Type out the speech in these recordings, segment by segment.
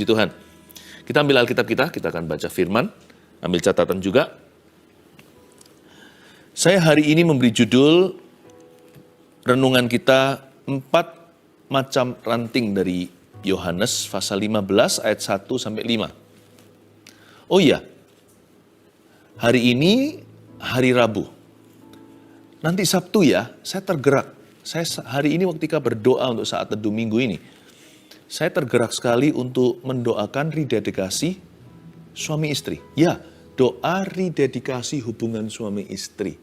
Puji Tuhan. Kita ambil Alkitab kita akan baca firman, ambil catatan juga. Saya hari ini memberi judul renungan kita 4 macam ranting dari Yohanes pasal 15 ayat 1 sampai 5. Oh iya, hari ini hari Rabu. Nanti Sabtu ya, saya tergerak. Saya hari ini ketika berdoa untuk saat teduh minggu ini, saya tergerak sekali untuk mendoakan rededikasi suami istri. Ya, doa rededikasi hubungan suami istri.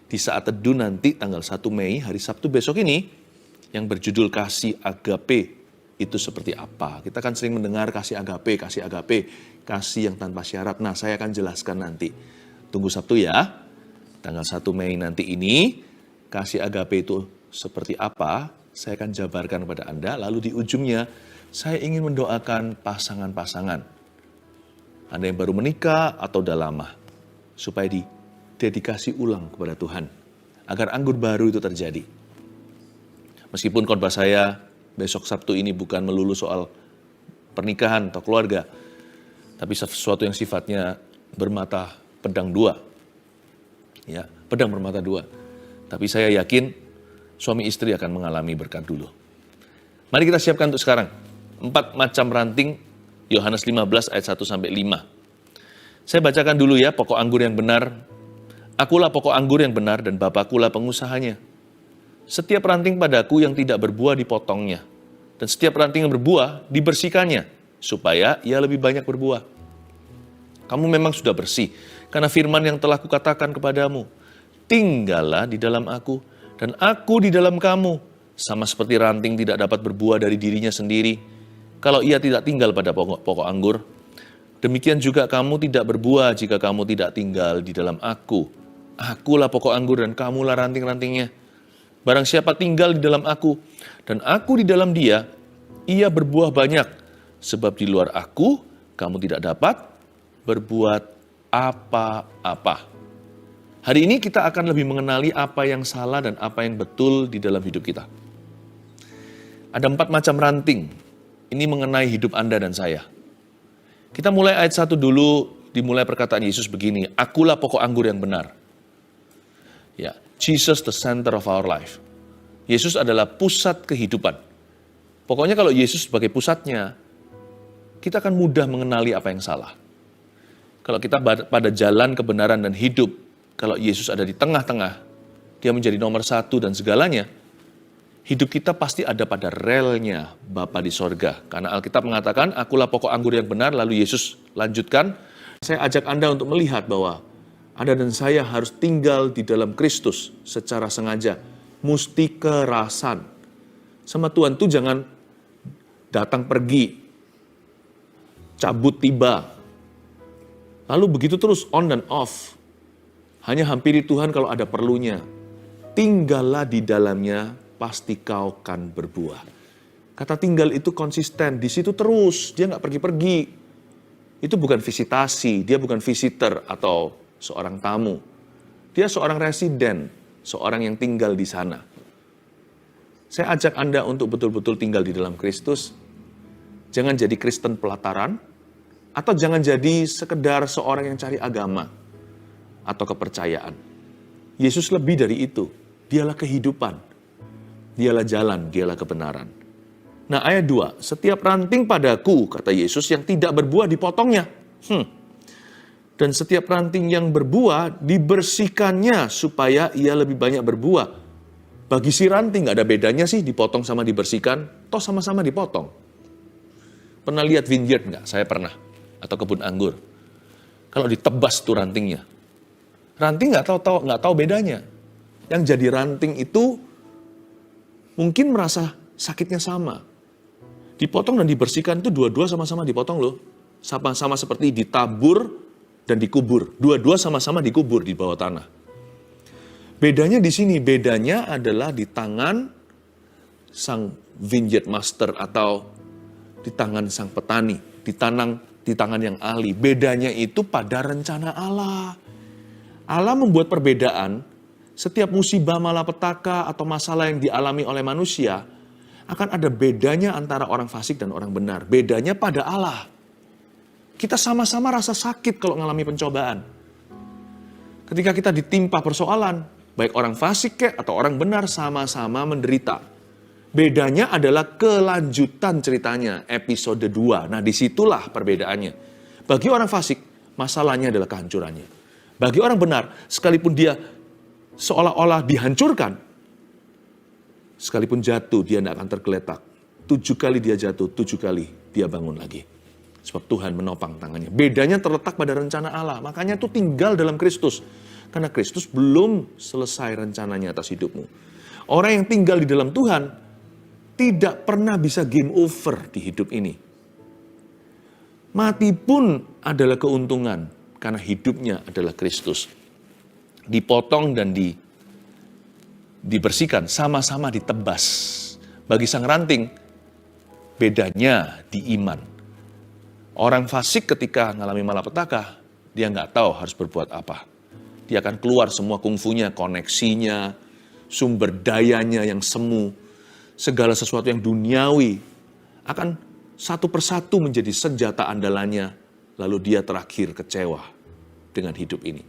Di saat teduh nanti tanggal 1 Mei, hari Sabtu besok ini, yang berjudul kasih agape, itu seperti apa? Kita kan sering mendengar kasih agape, kasih yang tanpa syarat. Nah, saya akan jelaskan nanti. Tunggu Sabtu ya, tanggal 1 Mei nanti ini, kasih agape itu seperti apa, saya akan jabarkan kepada Anda. Lalu di ujungnya, saya ingin mendoakan pasangan-pasangan. Anda yang baru menikah atau udah lama, supaya didedikasi ulang kepada Tuhan, agar anggur baru itu terjadi. Meskipun khotbah saya besok Sabtu ini bukan melulu soal pernikahan atau keluarga, tapi sesuatu yang sifatnya bermata pedang dua. Ya, pedang bermata dua. Tapi saya yakin suami istri akan mengalami berkat dulu. Mari kita siapkan untuk sekarang. 4 macam ranting Yohanes 15 ayat 1 sampai 5. Saya bacakan dulu ya, pokok anggur yang benar. Akulah pokok anggur yang benar dan Bapakulah pengusahanya. Setiap ranting padaku yang tidak berbuah dipotongnya. Dan setiap ranting yang berbuah dibersihkannya, supaya ia lebih banyak berbuah. Kamu memang sudah bersih, karena firman yang telah kukatakan kepadamu. Tinggallah di dalam aku, dan aku di dalam kamu. Sama seperti ranting tidak dapat berbuah dari dirinya sendiri, kalau ia tidak tinggal pada pokok anggur. Demikian juga kamu tidak berbuah jika kamu tidak tinggal di dalam aku. Akulah pokok anggur dan kamulah ranting-rantingnya. Barang siapa tinggal di dalam aku, dan aku di dalam dia, ia berbuah banyak. Sebab di luar aku, kamu tidak dapat berbuat apa-apa. Hari ini kita akan lebih mengenali apa yang salah dan apa yang betul di dalam hidup kita. Ada 4 macam ranting. Ini mengenai hidup Anda dan saya. Kita mulai ayat 1 dulu, dimulai perkataan Yesus begini, akulah pokok anggur yang benar. Ya, Jesus the center of our life. Yesus adalah pusat kehidupan. Pokoknya kalau Yesus sebagai pusatnya, kita akan mudah mengenali apa yang salah. Kalau kita pada jalan kebenaran dan hidup, kalau Yesus ada di tengah-tengah, dia menjadi nomor 1 dan segalanya, hidup kita pasti ada pada relnya Bapa di sorga. Karena Alkitab mengatakan, akulah pokok anggur yang benar, lalu Yesus lanjutkan, saya ajak Anda untuk melihat bahwa Anda dan saya harus tinggal di dalam Kristus secara sengaja, musti kerasan. Sama Tuhan itu jangan datang pergi, cabut tiba, lalu begitu terus on dan off. Hanya hampiri Tuhan kalau ada perlunya. Tinggallah di dalamnya, pasti kau akan berbuah. Kata tinggal itu konsisten, di situ terus, dia nggak pergi-pergi. Itu bukan visitasi, dia bukan visitor atau seorang tamu. Dia seorang residen, seorang yang tinggal di sana. Saya ajak Anda untuk betul-betul tinggal di dalam Kristus. Jangan jadi Kristen pelataran, atau jangan jadi sekedar seorang yang cari agama atau kepercayaan. Yesus lebih dari itu. Dialah kehidupan. Dialah jalan, dialah kebenaran. Nah, ayat 2, setiap ranting padaku, kata Yesus, yang tidak berbuah dipotongnya. Dan setiap ranting yang berbuah dibersihkannya supaya ia lebih banyak berbuah. Bagi si ranting nggak ada bedanya sih dipotong sama dibersihkan, toh sama-sama dipotong. Pernah lihat vineyard nggak? Saya pernah. Atau kebun anggur. Kalau ditebas tuh rantingnya, ranting nggak tahu bedanya. Yang jadi ranting itu mungkin merasa sakitnya sama. Dipotong dan dibersihkan itu dua-dua sama-sama dipotong loh. Sama-sama seperti ditabur dan dikubur. Dua-dua sama-sama dikubur di bawah tanah. Bedanya di sini, bedanya adalah di tangan sang vineyard master atau di tangan sang petani, di tangan yang ahli. Bedanya itu pada rencana Allah. Allah membuat perbedaan. Setiap musibah malapetaka atau masalah yang dialami oleh manusia, Akan ada bedanya antara orang fasik dan orang benar. Bedanya pada Allah. Kita sama-sama rasa sakit kalau mengalami pencobaan. Ketika kita ditimpa persoalan, baik orang fasik atau orang benar sama-sama menderita. Bedanya adalah kelanjutan ceritanya, episode 2. Nah, disitulah perbedaannya. Bagi orang fasik, masalahnya adalah kehancurannya. Bagi orang benar, sekalipun dia seolah-olah dihancurkan, sekalipun jatuh, dia tidak akan tergeletak. 7 kali dia jatuh, 7 kali dia bangun lagi. Sebab Tuhan menopang tangannya. Bedanya terletak pada rencana Allah. Makanya itu tinggal dalam Kristus. Karena Kristus belum selesai rencananya atas hidupmu. Orang yang tinggal di dalam Tuhan tidak pernah bisa game over di hidup ini. Mati pun adalah keuntungan. Karena hidupnya adalah Kristus. Dipotong dan dibersihkan, sama-sama ditebas. Bagi sang ranting, bedanya di iman. Orang fasik ketika mengalami malapetaka, dia nggak tahu harus berbuat apa. Dia akan keluar semua kungfunya, koneksinya, sumber dayanya yang semu, segala sesuatu yang duniawi, akan satu persatu menjadi senjata andalannya, lalu dia terakhir kecewa dengan hidup ini.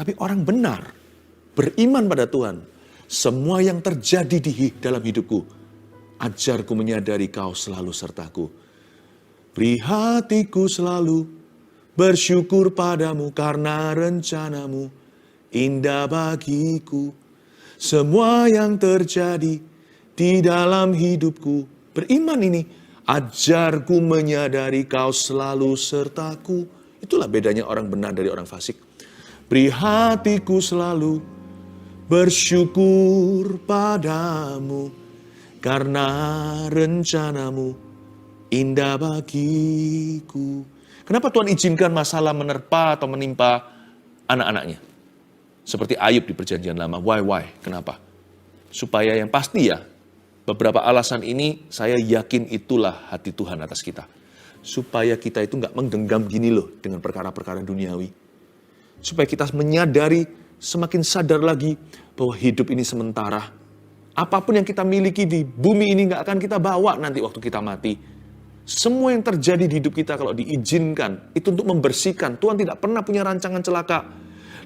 Tapi orang benar, beriman pada Tuhan, semua yang terjadi di dalam hidupku, ajarku menyadari Kau selalu sertaku. Beri hatiku selalu bersyukur padamu karena rencanamu indah bagiku. Semua yang terjadi di dalam hidupku, beriman ini, ajarku menyadari Kau selalu sertaku. Itulah bedanya orang benar dari orang fasik. Beri hatiku selalu bersyukur padamu karena rencanamu indah bagiku. Kenapa Tuhan izinkan masalah menerpa atau menimpa anak-anaknya? Seperti Ayub di perjanjian lama. Why? Kenapa? Supaya yang pasti ya, beberapa alasan ini saya yakin itulah hati Tuhan atas kita. Supaya kita itu gak menggenggam gini loh dengan perkara-perkara duniawi. Supaya kita menyadari, semakin sadar lagi bahwa hidup ini sementara. Apapun yang kita miliki di bumi ini gak akan kita bawa nanti waktu kita mati. Semua yang terjadi di hidup kita kalau diizinkan, itu untuk membersihkan. Tuhan tidak pernah punya rancangan celaka.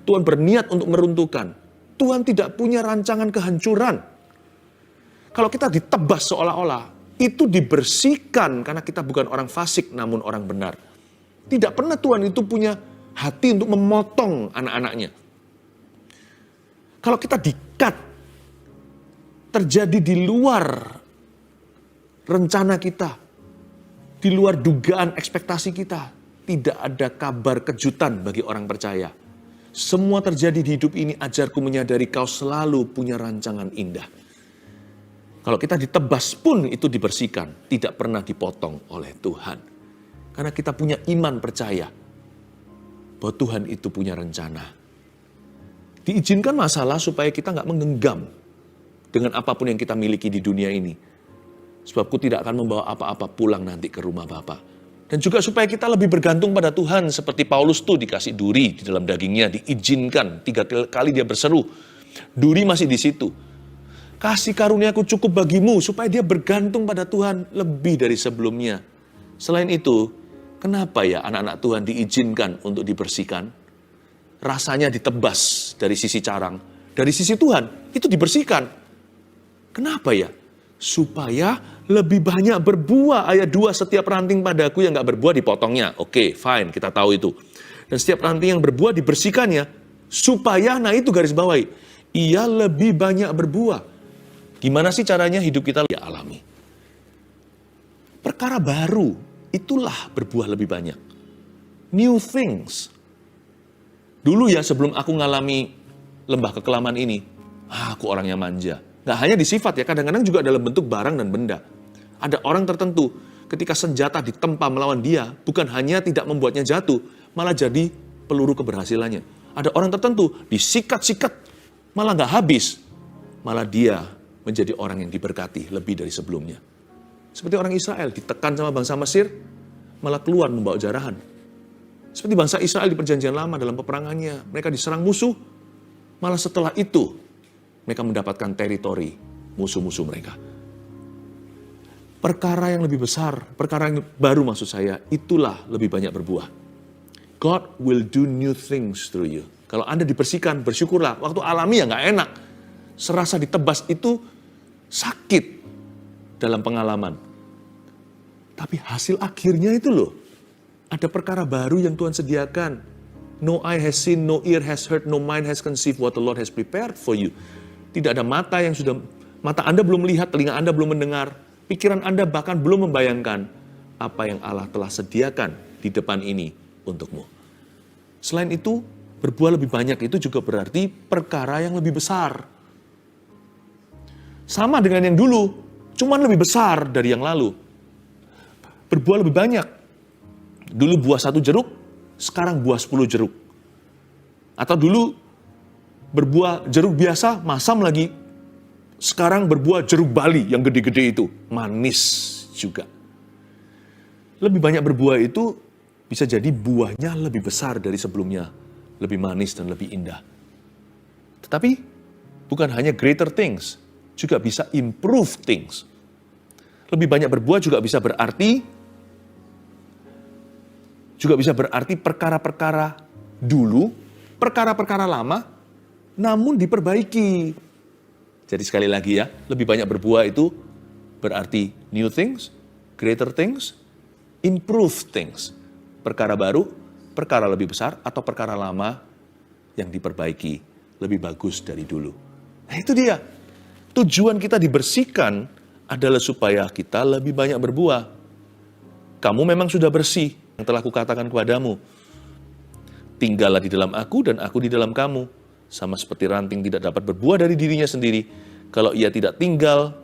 Tuhan berniat untuk meruntuhkan. Tuhan tidak punya rancangan kehancuran. Kalau kita ditebas seolah-olah, itu dibersihkan karena kita bukan orang fasik namun orang benar. Tidak pernah Tuhan itu punya hati untuk memotong anak-anaknya. Kalau kita di-cut, terjadi di luar rencana kita, di luar dugaan ekspektasi kita, tidak ada kabar kejutan bagi orang percaya. Semua terjadi di hidup ini, ajarku menyadari Kau selalu punya rancangan indah. Kalau kita ditebas pun itu dibersihkan, tidak pernah dipotong oleh Tuhan. Karena kita punya iman percaya bahwa Tuhan itu punya rencana. Diizinkan masalah supaya kita nggak menggenggam dengan apapun yang kita miliki di dunia ini. Sebabku tidak akan membawa apa-apa pulang nanti ke rumah Bapa. Dan juga supaya kita lebih bergantung pada Tuhan. Seperti Paulus tuh dikasih duri di dalam dagingnya. Diizinkan 3 kali dia berseru. Duri masih di situ. Kasih karuniaku cukup bagimu. Supaya dia bergantung pada Tuhan lebih dari sebelumnya. Selain itu, kenapa ya anak-anak Tuhan diizinkan untuk dibersihkan? Rasanya ditebas dari sisi carang. Dari sisi Tuhan, itu dibersihkan. Kenapa ya? Supaya lebih banyak berbuah. Ayat 2, setiap ranting padaku yang gak berbuah dipotongnya. Oke, fine, kita tahu itu. Dan setiap ranting yang berbuah dibersihkannya. Supaya, nah itu garis bawahi, ia lebih banyak berbuah. Gimana sih caranya hidup kita ya alami? Perkara baru, itulah berbuah lebih banyak. New things. Dulu ya sebelum aku ngalami lembah kekelaman ini, aku orangnya manja. Gak hanya di sifat ya, kadang-kadang juga dalam bentuk barang dan benda. Ada orang tertentu, ketika senjata ditempa melawan dia, bukan hanya tidak membuatnya jatuh, malah jadi peluru keberhasilannya. Ada orang tertentu, disikat-sikat, malah gak habis. Malah dia menjadi orang yang diberkati lebih dari sebelumnya. Seperti orang Israel, ditekan sama bangsa Mesir, malah keluar membawa jarahan. Seperti bangsa Israel di perjanjian lama dalam peperangannya, mereka diserang musuh, malah setelah itu, mereka mendapatkan teritori musuh-musuh mereka. perkara yang lebih besar, perkara yang baru maksud saya, itulah lebih banyak berbuah. God will do new things through you. Kalau Anda dibersihkan, bersyukurlah. Waktu alami ya nggak enak. Serasa ditebas itu sakit dalam pengalaman. Tapi hasil akhirnya itu loh. Ada perkara baru yang Tuhan sediakan. No eye has seen, no ear has heard, no mind has conceived what the Lord has prepared for you. Tidak ada mata yang sudah, mata Anda belum melihat, telinga Anda belum mendengar, pikiran Anda bahkan belum membayangkan apa yang Allah telah sediakan di depan ini untukmu. Selain itu, berbuah lebih banyak itu juga berarti perkara yang lebih besar. Sama dengan yang dulu, cuman lebih besar dari yang lalu. Berbuah lebih banyak. Dulu buah 1 jeruk, sekarang buah 10 jeruk. Atau dulu berbuah jeruk biasa, masam lagi. Sekarang berbuah jeruk Bali yang gede-gede itu. Manis juga. Lebih banyak berbuah itu bisa jadi buahnya lebih besar dari sebelumnya. Lebih manis dan lebih indah. Tetapi bukan hanya greater things, juga bisa improve things. Lebih banyak berbuah juga bisa berarti perkara-perkara dulu, perkara-perkara lama, namun diperbaiki. Jadi sekali lagi ya, lebih banyak berbuah itu berarti new things, greater things, improve things. Perkara baru, perkara lebih besar, atau perkara lama yang diperbaiki lebih bagus dari dulu. Nah itu dia, tujuan kita dibersihkan adalah supaya kita lebih banyak berbuah. Kamu memang sudah bersih, yang telah kukatakan kepadamu. Tinggallah di dalam aku dan aku di dalam kamu. Sama seperti ranting tidak dapat berbuah dari dirinya sendiri, kalau ia tidak tinggal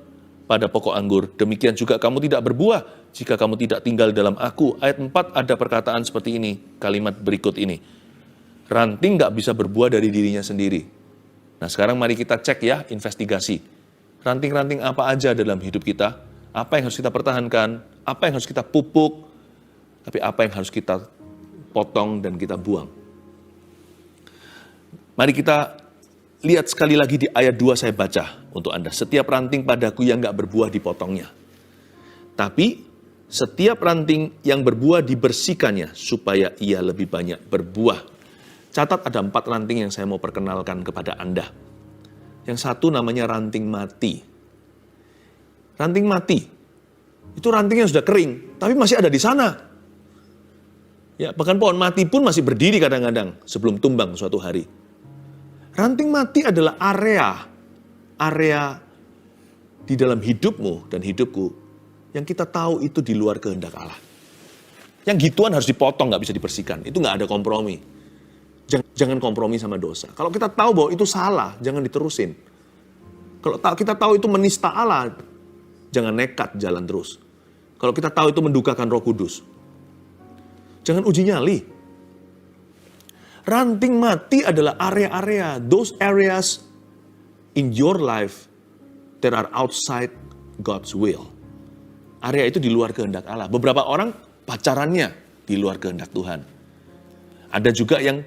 pada pokok anggur. Demikian juga kamu tidak berbuah jika kamu tidak tinggal dalam aku. Ayat 4 ada perkataan seperti ini, kalimat berikut ini. Ranting nggak bisa berbuah dari dirinya sendiri. Nah sekarang mari kita cek ya, investigasi. Ranting-ranting apa aja dalam hidup kita? Apa yang harus kita pertahankan? Apa yang harus kita pupuk? Tapi apa yang harus kita potong dan kita buang? Mari kita lihat sekali lagi di ayat 2 saya baca untuk Anda. Setiap ranting padaku yang nggak berbuah dipotongnya. Tapi setiap ranting yang berbuah dibersihkannya supaya ia lebih banyak berbuah. Catat ada 4 ranting yang saya mau perkenalkan kepada Anda. Yang satu namanya ranting mati. Ranting mati, itu ranting yang sudah kering, tapi masih ada di sana. Ya, bahkan pohon mati pun masih berdiri kadang-kadang sebelum tumbang suatu hari. Ranting mati adalah area di dalam hidupmu dan hidupku yang kita tahu itu di luar kehendak Allah. Yang gituan harus dipotong, nggak bisa dibersihkan. Itu nggak ada kompromi. Jangan kompromi sama dosa. Kalau kita tahu bahwa itu salah, jangan diterusin. Kalau kita tahu itu menista Allah, jangan nekat jalan terus. Kalau kita tahu itu mendukakan Roh Kudus, jangan uji nyali. Ranting mati adalah area-area, those areas in your life that are outside God's will. Area itu di luar kehendak Allah. Beberapa orang pacarannya di luar kehendak Tuhan. Ada juga yang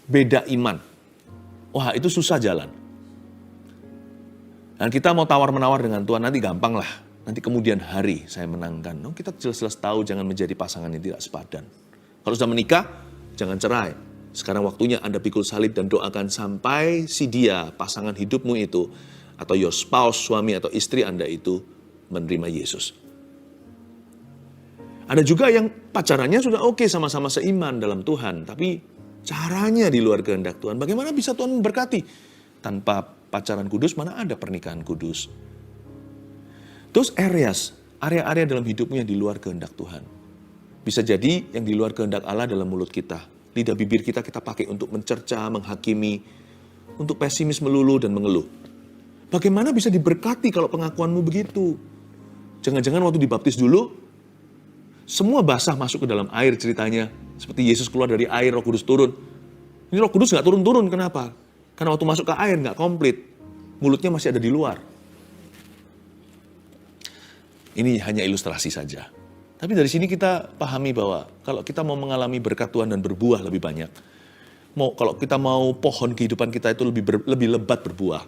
beda iman. Wah, itu susah jalan. Dan kita mau tawar-menawar dengan Tuhan, nanti gampang lah. Nanti kemudian hari saya menangkan. No, kita jelas-jelas tahu jangan menjadi pasangan yang tidak sepadan. Kalau sudah menikah, jangan cerai. Sekarang waktunya Anda pikul salib dan doakan sampai si dia, pasangan hidupmu itu, atau your spouse, suami atau istri Anda itu, menerima Yesus. Ada juga yang pacarannya sudah oke, sama-sama seiman dalam Tuhan, tapi caranya di luar kehendak Tuhan. Bagaimana bisa Tuhan memberkati? Tanpa pacaran kudus, mana ada pernikahan kudus? Those areas, area-area dalam hidupmu yang di luar kehendak Tuhan. Bisa jadi yang di luar kehendak Allah dalam mulut kita. Lidah bibir kita pakai untuk mencerca, menghakimi, untuk pesimis, melulu, dan mengeluh. Bagaimana bisa diberkati kalau pengakuanmu begitu? Jangan-jangan waktu dibaptis dulu, semua basah masuk ke dalam air ceritanya. Seperti Yesus keluar dari air, Roh Kudus turun. Ini Roh Kudus nggak turun-turun, kenapa? Karena waktu masuk ke air nggak komplit. Mulutnya masih ada di luar. Ini hanya ilustrasi saja. Tapi dari sini kita pahami bahwa kalau kita mau mengalami berkat Tuhan dan berbuah lebih banyak, kalau kita mau pohon kehidupan kita itu lebih lebat berbuah,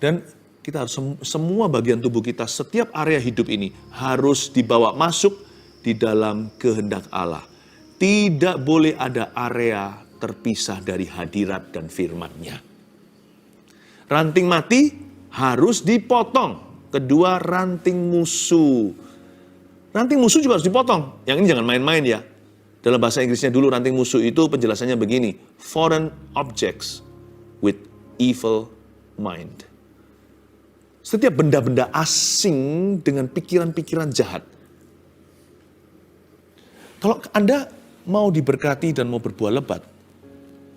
dan kita harus semua bagian tubuh kita, setiap area hidup ini harus dibawa masuk di dalam kehendak Allah. Tidak boleh ada area terpisah dari hadirat dan firman-Nya. Ranting mati harus dipotong. Kedua, ranting musuh. Ranting musuh juga harus dipotong. Yang ini jangan main-main ya. Dalam bahasa Inggrisnya dulu ranting musuh itu penjelasannya begini. Foreign objects with evil mind. Setiap benda-benda asing dengan pikiran-pikiran jahat. Kalau Anda mau diberkati dan mau berbuah lebat,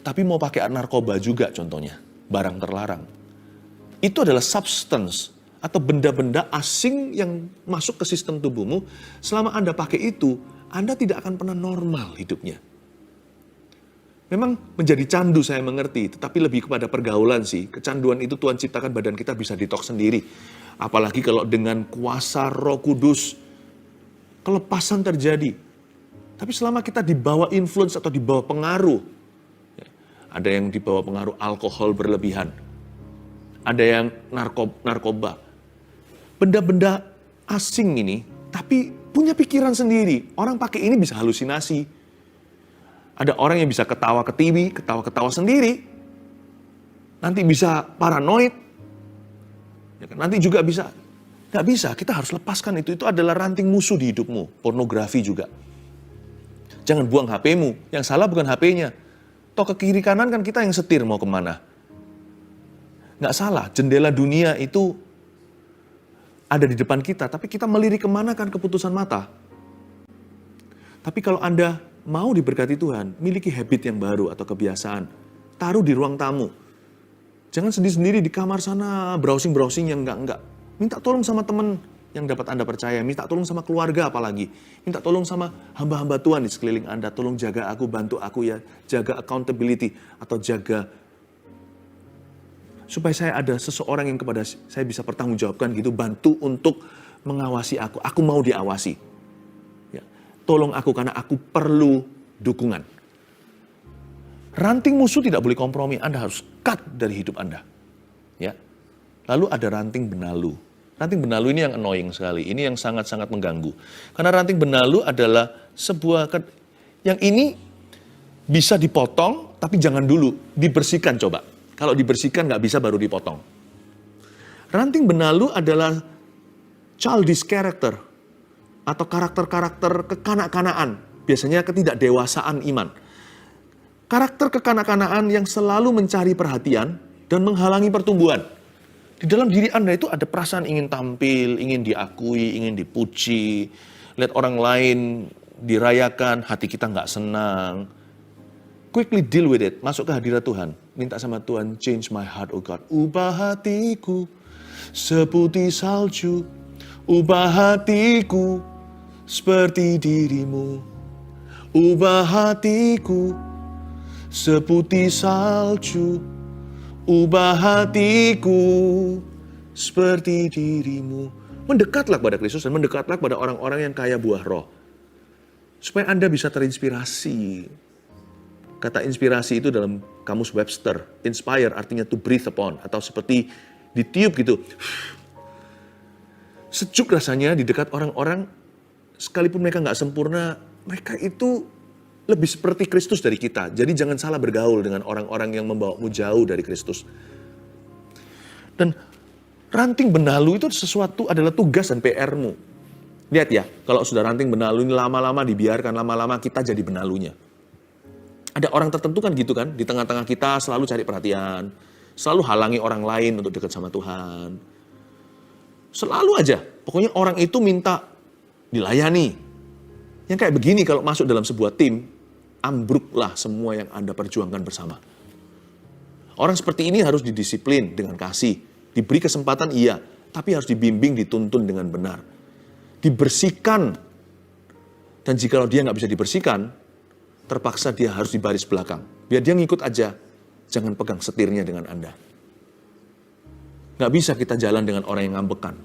tapi mau pakai narkoba juga contohnya, barang terlarang. Itu adalah substance atau benda-benda asing yang masuk ke sistem tubuhmu. Selama Anda pakai itu, Anda tidak akan pernah normal hidupnya. Memang menjadi candu saya mengerti, tetapi lebih kepada pergaulan sih. Kecanduan itu Tuhan ciptakan badan kita bisa detoks sendiri. Apalagi kalau dengan kuasa Roh Kudus, kelepasan terjadi. Tapi selama kita dibawa influence atau dibawa pengaruh, ada yang dibawa pengaruh alkohol berlebihan, ada yang narkoba, benda-benda asing ini, tapi punya pikiran sendiri. Orang pakai ini bisa halusinasi. Ada orang yang bisa ketawa ketiwi, ketawa-ketawa sendiri. Nanti bisa paranoid. Ya kan? Nanti juga bisa. Nggak bisa, kita harus lepaskan itu. Itu adalah ranting musuh di hidupmu. Pornografi juga. Jangan buang HP-mu. Yang salah bukan HP-nya. Toh ke kiri kanan kan kita yang setir mau kemana. Nggak salah, jendela dunia itu ada di depan kita. Tapi kita melirik kemana kan keputusan mata. Tapi kalau Anda mau diberkati Tuhan, miliki habit yang baru atau kebiasaan. Taruh di ruang tamu. Jangan sendiri-sendiri di kamar sana, browsing-browsing yang enggak. Minta tolong sama teman yang dapat Anda percaya. Minta tolong sama keluarga apalagi. Minta tolong sama hamba-hamba Tuhan di sekeliling Anda. Tolong jaga aku, bantu aku ya. Jaga accountability atau jaga supaya saya ada seseorang yang kepada saya bisa pertanggungjawabkan gitu. Bantu untuk mengawasi aku. Aku mau diawasi. Tolong aku karena aku perlu dukungan. Ranting musuh tidak boleh kompromi. Anda harus cut dari hidup Anda. Ya. Lalu ada ranting benalu. Ranting benalu ini yang annoying sekali. Ini yang sangat-sangat mengganggu. Karena ranting benalu adalah sebuah yang ini bisa dipotong, tapi jangan dulu. Dibersihkan coba. Kalau dibersihkan nggak bisa baru dipotong. Ranting benalu adalah childish character. Atau karakter-karakter kekanak-kanaan. Biasanya ketidakdewasaan iman. Karakter kekanak-kanaan yang selalu mencari perhatian dan menghalangi pertumbuhan. Di dalam diri Anda itu ada perasaan ingin tampil, ingin diakui, ingin dipuji. Lihat orang lain dirayakan, hati kita nggak senang. Quickly deal with it, masuk ke hadirat Tuhan. Minta sama Tuhan, change my heart, oh God. Ubah hatiku seputih salju. Ubah hatiku seperti dirimu. Ubah hatiku seputih salju. Ubah hatiku seperti dirimu. Mendekatlah kepada Kristus dan mendekatlah kepada orang-orang yang kaya buah roh. Supaya Anda bisa terinspirasi. Kata inspirasi itu dalam kamus Webster. Inspire artinya to breathe upon. Atau seperti ditiup gitu. Sejuk rasanya di dekat orang-orang. Sekalipun mereka nggak sempurna, mereka itu lebih seperti Kristus dari kita. Jadi jangan salah bergaul dengan orang-orang yang membawamu jauh dari Kristus. Dan ranting benalu itu sesuatu adalah tugas dan PR-mu. Lihat ya, kalau sudah ranting benalu ini lama-lama dibiarkan, lama-lama kita jadi benalunya. Ada orang tertentu kan gitu kan, di tengah-tengah kita selalu cari perhatian, selalu halangi orang lain untuk dekat sama Tuhan. Selalu aja, pokoknya orang itu minta dilayani. Yang kayak begini kalau masuk dalam sebuah tim, ambruklah semua yang Anda perjuangkan bersama. Orang seperti ini harus didisiplin dengan kasih. Diberi kesempatan iya, tapi harus dibimbing, dituntun dengan benar. Dibersihkan. Dan jika dia nggak bisa dibersihkan, terpaksa dia harus di baris belakang. Biar dia ngikut aja, jangan pegang setirnya dengan Anda. Nggak bisa kita jalan dengan orang yang ngambekan.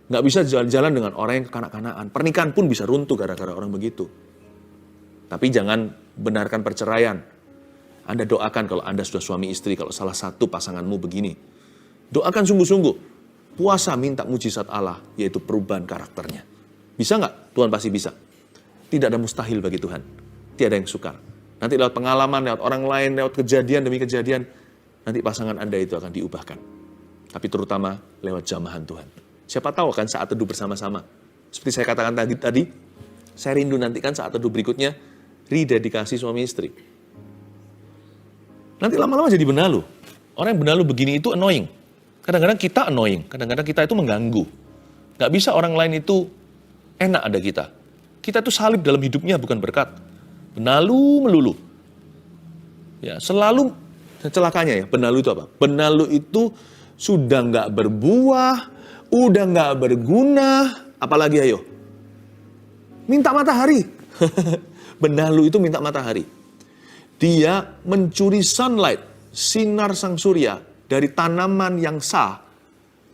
Nggak bisa jalan-jalan dengan orang yang kekanak-kanaan. Pernikahan pun bisa runtuh gara-gara orang begitu. Tapi jangan benarkan perceraian. Anda doakan kalau Anda sudah suami istri, kalau salah satu pasanganmu begini. Doakan sungguh-sungguh. Puasa minta mujizat Allah, yaitu perubahan karakternya. Bisa nggak? Tuhan pasti bisa. Tidak ada mustahil bagi Tuhan. Tiada yang sukar. Nanti lewat pengalaman, lewat orang lain, lewat kejadian demi kejadian, nanti pasangan Anda itu akan diubahkan. Tapi terutama lewat jamahan Tuhan. Siapa tahu kan saat teduh bersama-sama. Seperti saya katakan tadi, saya rindu nantikan saat teduh berikutnya, rededikasi suami istri. Nanti lama-lama jadi benalu. Orang yang benalu begini itu annoying. Kadang-kadang kita annoying, kadang-kadang kita itu mengganggu. Gak bisa orang lain itu enak ada kita. Kita itu salib dalam hidupnya bukan berkat. Benalu melulu. Ya, selalu celakanya ya, benalu itu apa? Benalu itu sudah gak berbuah, udah gak berguna, apalagi ayo? Minta matahari. Benalu itu minta matahari. Dia mencuri sunlight, sinar sang surya dari tanaman yang sah,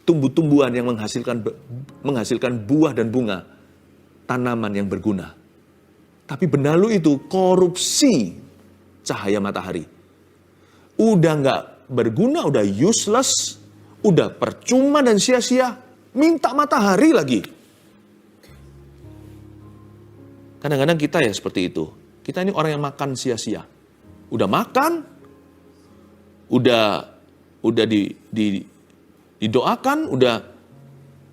tumbuh-tumbuhan yang menghasilkan buah dan bunga, tanaman yang berguna. Tapi benalu itu korupsi cahaya matahari. Udah nggak berguna, udah useless, udah percuma dan sia-sia, minta matahari lagi. Kadang-kadang kita ya seperti itu. Kita ini orang yang makan sia-sia. Udah makan, udah didoakan, udah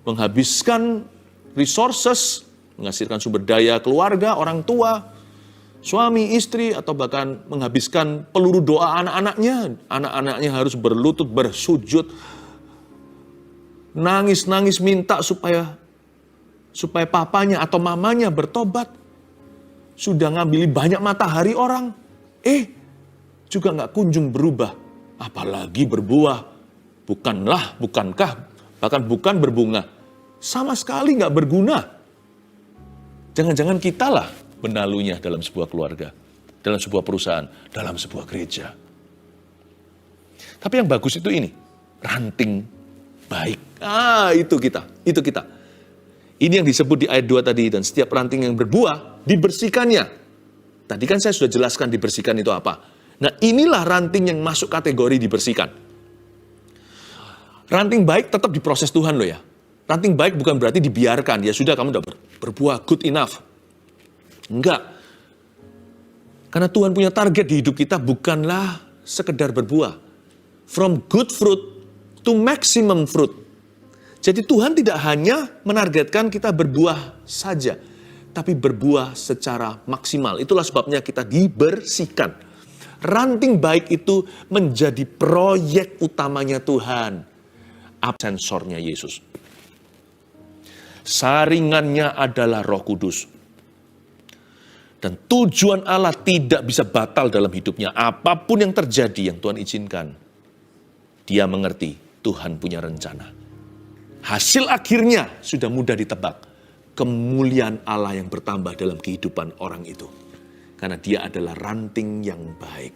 menghabiskan resources, menghasilkan sumber daya keluarga, orang tua, suami, istri, atau bahkan menghabiskan peluru doa anak-anaknya. Anak-anaknya harus berlutut, bersujud, nangis-nangis minta supaya papanya atau mamanya bertobat. Sudah ngambili banyak matahari orang, juga nggak kunjung berubah. Apalagi berbuah. Bukankah, bahkan bukan berbunga. Sama sekali nggak berguna. Jangan-jangan kitalah benalunya dalam sebuah keluarga, dalam sebuah perusahaan, dalam sebuah gereja. Tapi yang bagus itu ini, ranting baik. Itu kita. Ini yang disebut di ayat 2 tadi, dan setiap ranting yang berbuah, dibersihkannya. Tadi kan saya sudah jelaskan dibersihkan itu apa. Nah, inilah ranting yang masuk kategori dibersihkan. Ranting baik tetap diproses Tuhan loh ya. Ranting baik bukan berarti dibiarkan. Ya sudah, kamu udah berbuah good enough. Enggak. Karena Tuhan punya target di hidup kita bukanlah sekedar berbuah. From good fruit to maximum fruit. Jadi Tuhan tidak hanya menargetkan kita berbuah saja, tapi berbuah secara maksimal. Itulah sebabnya kita dibersihkan. Ranting baik itu menjadi proyek utamanya Tuhan. Sensornya Yesus. Saringannya adalah Roh Kudus. Dan tujuan Allah tidak bisa batal dalam hidupnya. Apapun yang terjadi yang Tuhan izinkan, Dia mengerti Tuhan punya rencana. Hasil akhirnya sudah mudah ditebak. Kemuliaan Allah yang bertambah dalam kehidupan orang itu. Karena dia adalah ranting yang baik.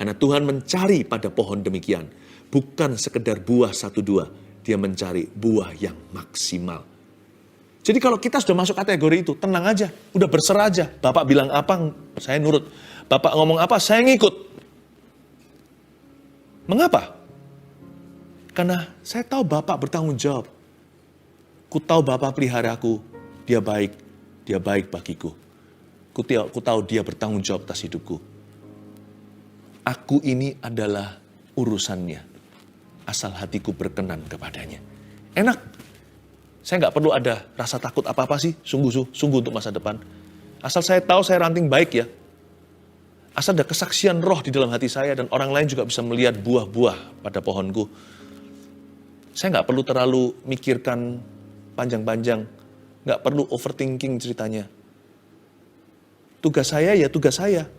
Karena Tuhan mencari pada pohon demikian. Bukan sekedar buah 1-2. Dia mencari buah yang maksimal. Jadi kalau kita sudah masuk kategori itu, tenang aja. Udah berserah aja. Bapak bilang apa, saya nurut. Bapak ngomong apa, saya ngikut. Mengapa? Karena saya tahu Bapak bertanggung jawab. Ku tahu Bapak pelihara aku. Dia baik bagiku. Ku tahu dia bertanggung jawab atas hidupku. Aku ini adalah urusannya. Asal hatiku berkenan kepadanya. Enak. Saya nggak perlu ada rasa takut apa-apa sih. Sungguh untuk masa depan. Asal saya tahu saya ranting baik ya. Asal ada kesaksian roh di dalam hati saya. Dan orang lain juga bisa melihat buah-buah pada pohonku. Saya nggak perlu terlalu mikirkan panjang-panjang. Nggak perlu overthinking ceritanya. Tugas saya ya tugas saya.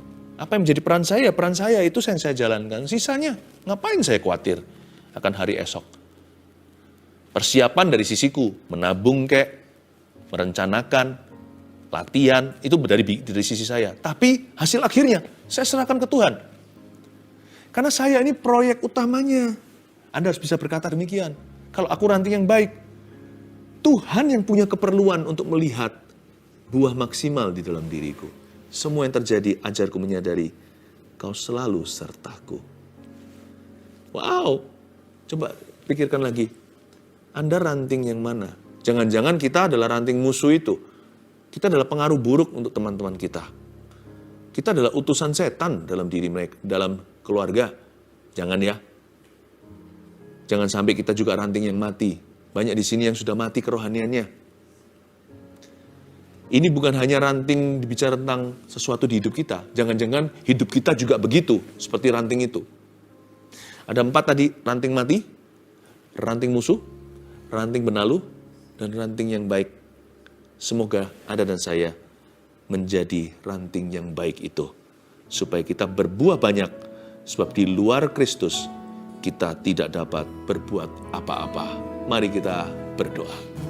Apa yang menjadi peran saya? Peran saya itu yang saya jalankan. Sisanya, ngapain saya khawatir akan hari esok? Persiapan dari sisiku, menabung merencanakan, latihan, itu dari sisi saya. Tapi hasil akhirnya, saya serahkan ke Tuhan. Karena saya ini proyek utamanya. Anda harus bisa berkata demikian. Kalau aku ranting yang baik, Tuhan yang punya keperluan untuk melihat buah maksimal di dalam diriku. Semua yang terjadi, ajarku menyadari, kau selalu sertaku. Wow, coba pikirkan lagi, Anda ranting yang mana? Jangan-jangan kita adalah ranting musuh itu. Kita adalah pengaruh buruk untuk teman-teman kita. Kita adalah utusan setan dalam diri mereka, dalam keluarga. Jangan ya. Jangan sampai kita juga ranting yang mati. Banyak di sini yang sudah mati kerohaniannya. Ini bukan hanya ranting bicara tentang sesuatu di hidup kita. Jangan-jangan hidup kita juga begitu, seperti ranting itu. Ada 4 tadi, ranting mati, ranting musuh, ranting benalu, dan ranting yang baik. Semoga Anda dan saya menjadi ranting yang baik itu. Supaya kita berbuah banyak, sebab di luar Kristus kita tidak dapat berbuat apa-apa. Mari kita berdoa.